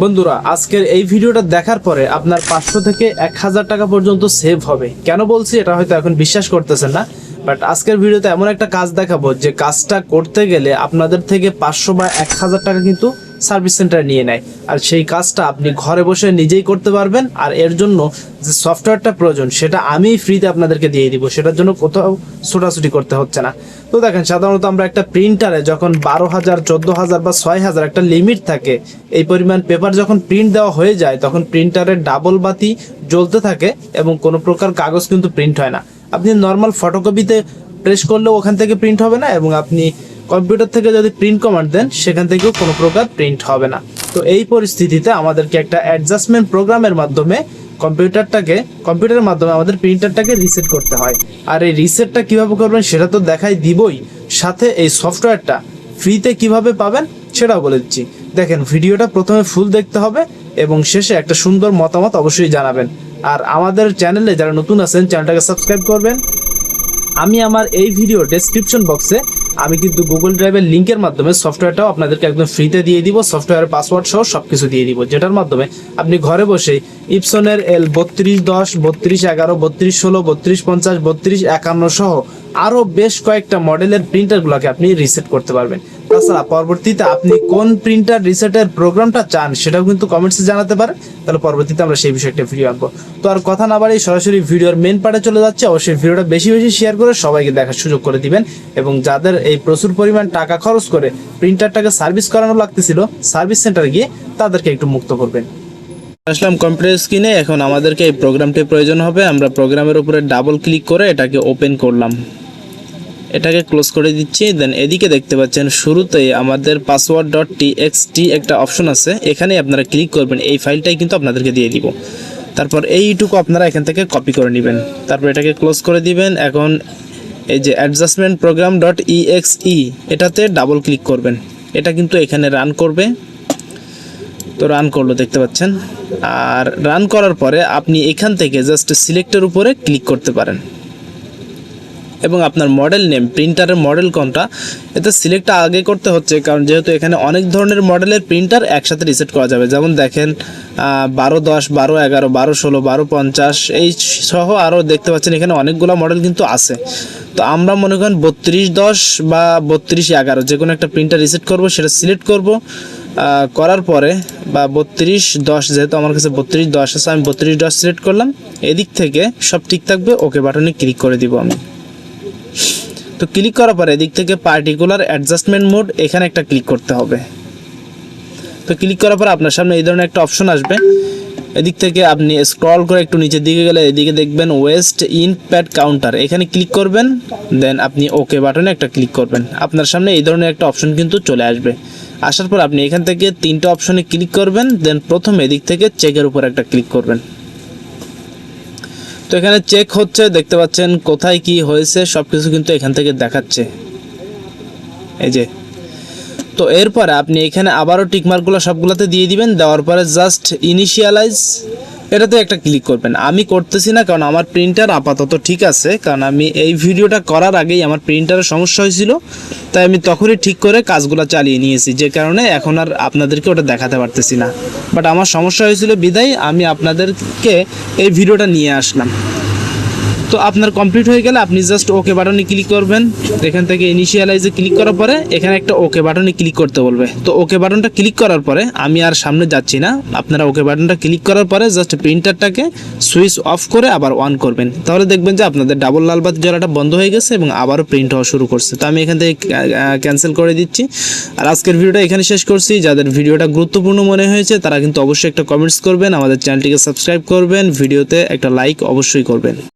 বন্ধুরা আজকের এই ভিডিওটা দেখার পরে আপনার 500 থেকে 1000 টাকা পর্যন্ত সেভ হবে। কেন বলছি এটা হয়তো এখন বিশ্বাস করতেছেন না, বাট আজকের ভিডিওতে এমন একটা কাজ দেখাবো যে কাজটা করতে গেলে আপনাদের থেকে 500 বা 1000 টাকা কিন্তু সার্ভিস সেন্টার নিয়ে নেয়। আর সেই কাজটা আপনি ঘরে বসে নিজেই করতে পারবেন। আর এর জন্য যে সফটওয়্যারটা প্রয়োজন সেটা আমি ফ্রিতে আপনাদেরকে দিয়ে দিব, সেটার জন্য কোথাও ছোটাছুটি করতে হচ্ছে না। তো দেখেন, সাধারণত আমরা একটা প্রিন্টারে যখন 12,000, 14,000 বা 6,000 একটা লিমিট থাকে, এই পরিমাণ পেপার যখন প্রিন্ট দেওয়া হয়ে যায় তখন প্রিন্টারের ডাবল বাতি জ্বলতে থাকে এবং কোনো প্রকার কাগজ কিন্তু প্রিন্ট হয় না। আপনি নর্মাল ফটোকপিতে প্রেস করলেও ওখান থেকে প্রিন্ট হবে না, এবং আপনি কম্পিউটার থেকে যদি প্রিন্ট কমান্ড দেন সেখান থেকেও কোনো প্রকার প্রিন্ট হবে না। তো এই পরিস্থিতিতে আমাদেরকে একটা অ্যাডজাস্টমেন্ট প্রোগ্রামের মাধ্যমে কম্পিউটারের মাধ্যমে আমাদের প্রিন্টারটাকে রিসেট করতে হয়। আর এই রিসেটটা কিভাবে করবেন সেটা তো দেখাই দিবই, সাথে এই সফটওয়্যারটা ফ্রিতে কিভাবে পাবেন সেটাও বলে দিচ্ছি। দেখেন, ভিডিওটা প্রথমে ফুল দেখতে হবে এবং শেষে একটা সুন্দর মতামত অবশ্যই জানাবেন। আর আমাদের চ্যানেলে যারা নতুন আছেন চ্যানেলটাকে সাবস্ক্রাইব করবেন। আমি আমার এই ভিডিও ডেসক্রিপশন বক্সে আমি কিন্তু গুগল ড্রাইভের লিঙ্কের মাধ্যমে সফটওয়্যারটাও আপনাদেরকে একদম ফ্রিতে দিয়ে দিব, সফটওয়্যারের পাসওয়ার্ড সহ সব কিছু দিয়ে দিব, যেটার মাধ্যমে আপনি ঘরে বসেই ইপসনের L3210, 3211, 3216, 3250, 3251 সহ আরও বেশ কয়েকটা মডেলের প্রিন্টারগুলোকে আপনি রিসেট করতে পারবেন। তাছাড়া পরবর্তীতে আপনি কোন প্রিন্টার রিসেটের প্রোগ্রামটা চান সেটাও কিন্তু কমেন্টসে জানাতে পারেন, তাহলে পরবর্তীতে আমরা সেই বিষয়ে একটা ভিডিও আনবো। তো আর কথা না বাড়িয়ে সরাসরি ভিডিওর মেন পার্টে চলে যাচ্ছে। অবশ্যই ভিডিওটা বেশি বেশি শেয়ার করে সবাইকে দেখার সুযোগ করে দিবেন, এবং যাদের এই প্রচুর পরিমাণ টাকা খরচ করে প্রিন্টারটাকে সার্ভিস করানো লাগতেছিল সার্ভিস সেন্টারে গিয়ে তাদেরকে একটু মুক্ত করবেন। আসলাম কম্পিউটার স্ক্রিনে। এখন আমাদেরকে এই প্রোগ্রামটি প্রয়োজন হবে। আমরা প্রোগ্রামের উপরে ডাবল ক্লিক করে এটাকে ওপেন করলাম, এটাকে ক্লোজ করে দিচ্ছি। দেন এদিকে দেখতে পাচ্ছেন শুরুতেই আমাদের password.txt একটা অপশন আছে, এখানে আপনারা ক্লিক করবেন। এই ফাইলটাই কিন্তু আপনাদেরকে দিয়ে দিব। তারপর এইটুকু আপনারা এখান থেকে কপি করে নেবেন, তারপর এটাকে ক্লোজ করে দিবেন। এখন এই যে অ্যাডজাস্টমেন্ট program.exe এটাতে ডাবল ক্লিক করবেন, এটা কিন্তু এখানে রান করবে। তো রান করলো দেখতে পাচ্ছেন। আর রান করার পরে আপনি এখান থেকে জাস্ট সিলেক্টের উপরে ক্লিক করতে পারেন এবং আপনার মডেল নেম, প্রিন্টারের মডেল কোনটা, এতে সিলেক্ট আগে করতে হচ্ছে, কারণ যেহেতু এখানে অনেক ধরনের মডেলের প্রিন্টার একসাথে রিসেট করা যাবে। যেমন দেখেন 1210, 1211, 1216, 1250 এই সহ আরও দেখতে পাচ্ছেন এখানে অনেকগুলো মডেল কিন্তু আছে। তো আমরা মনে করেন 3210 বা 3211 যে কোনো একটা প্রিন্টার রিসেট করব, সেটা সিলেক্ট করব। করার পরে বা 3210, যেহেতু আমার কাছে 3210 আছে আমি 3210 সিলেক্ট করলাম। এদিক থেকে সব ঠিক থাকবে, ওকে বাটনে ক্লিক করে দিব আমি। তো ক্লিক করার পরে এদিক থেকে পার্টিকুলার অ্যাডজাস্টমেন্ট মোড এখানে একটা ক্লিক করতে হবে। তো ক্লিক করার পর আপনার সামনে এই ধরনের একটা অপশন আসবে। এদিক থেকে আপনি স্ক্রল করে একটু নিচের দিকে গেলে এদিকে দেখবেন ওয়েস্ট ইন প্যাড কাউন্টার, এখানে ক্লিক করবেন। দেন আপনি ওকে বাটনে একটা ক্লিক করবেন। আপনার সামনে এই ধরনের একটা অপশন কিন্তু চলে আসবে। আসার পর আপনি এখান থেকে 3টা অপশনে ক্লিক করবেন। দেন প্রথমে এদিক থেকে চেকের উপর একটা ক্লিক করবেন। তো এখানে চেক হচ্ছে, দেখতে পাচ্ছেন কোথায় কি হয়েছে সবকিছু কিন্তু এখান থেকে দেখাচ্ছে, এই যে। তো এরপরে আপনি এখানে আবারও টিকমার্কগুলো সবগুলোতে দিয়ে দিবেন। দেওয়ার পরে জাস্ট ইনিশিয়ালাইজ এটাতে একটা ক্লিক করবেন। আমি করতেছি না কারণ আমার প্রিন্টার আপাতত ঠিক আছে, কারণ আমি এই ভিডিওটা করার আগেই আমার প্রিন্টারের সমস্যা হয়েছিল, তাই আমি তখনই ঠিক করে কাজগুলো চালিয়ে নিয়েছি, যে কারণে এখন আর আপনাদেরকে ওটা দেখাতে পারতেছি না। বাট আমার সমস্যা হয়েছিল বিদায় আমি আপনাদেরকে এই ভিডিওটা নিয়ে আসলাম। তো আপনার কমপ্লিট হয়ে গেলে আপনি জাস্ট ওকে বাটনে ক্লিক করবেন। এখান থেকে ইনিশিয়ালাইজে ক্লিক করার পরে এখানে একটা ওকে বাটনে ক্লিক করতে বলবে। তো ওকে বাটনটা ক্লিক করার পরে আমি আর সামনে যাচ্ছি না, আপনারা ওকে বাটনটা ক্লিক করার পরে জাস্ট প্রিন্টারটাকে সুইচ অফ করে আবার অন করবেন। তাহলে দেখবেন যে আপনাদের ডাবল লাল বাতি জ্বলাটা বন্ধ হয়ে গেছে এবং আবারও প্রিন্ট হওয়া শুরু করছে। তো আমি এখান থেকে ক্যান্সেল করে দিচ্ছি। আর আজকের ভিডিওটা এখানে শেষ করছি। যাদের ভিডিওটা গুরুত্বপূর্ণ মনে হয়েছে তারা কিন্তু অবশ্যই একটা কমেন্টস করবেন, আমাদের চ্যানেলটিকে সাবস্ক্রাইব করবেন, ভিডিওতে একটা লাইক অবশ্যই করবেন।